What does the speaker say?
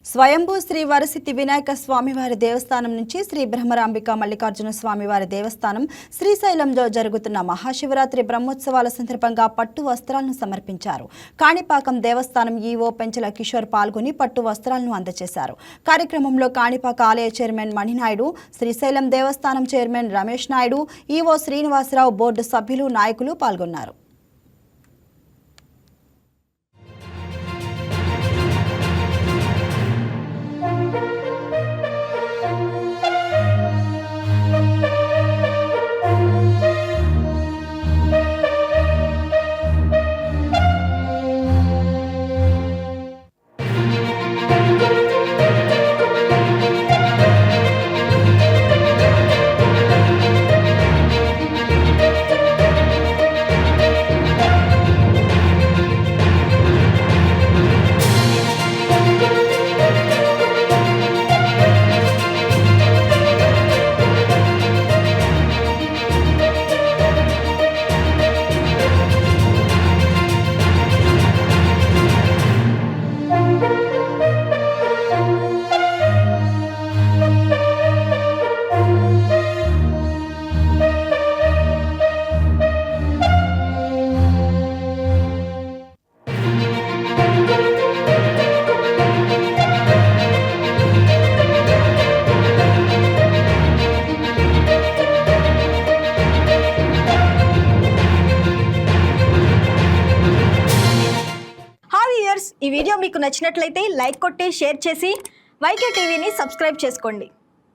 స్వయంభూ శ్రీ వరసిద్ధి వినాయక స్వామివారి దేవస్థానం నుంచి శ్రీ బ్రహ్మరాంబిక మల్లికార్జున స్వామివారి దేవస్థానం శ్రీశైలంలో జరుగుతున్న మహాశివరాత్రి బ్రహ్మోత్సవాల సందర్భంగా పట్టు వస్త్రాలను సమర్పించారు. కాణిపాకం దేవస్థానం ఈవో పెంచల కిషోర్ పాల్గొని పట్టు వస్త్రాలను అందజేశారు. కార్యక్రమంలో కాణిపాక ఆలయ చైర్మన్ మణినాయుడు, శ్రీశైలం దేవస్థానం chairman Ramesh Naidu, EO Srinivasarao, board సభ్యులు, నాయకులు పాల్గొన్నారు. ఈ వీడియో మీకు నచ్చినట్లయితే లైక్ కొట్టి షేర్ చేసి వైకే టీవీని సబ్స్క్రైబ్ చేసుకోండి.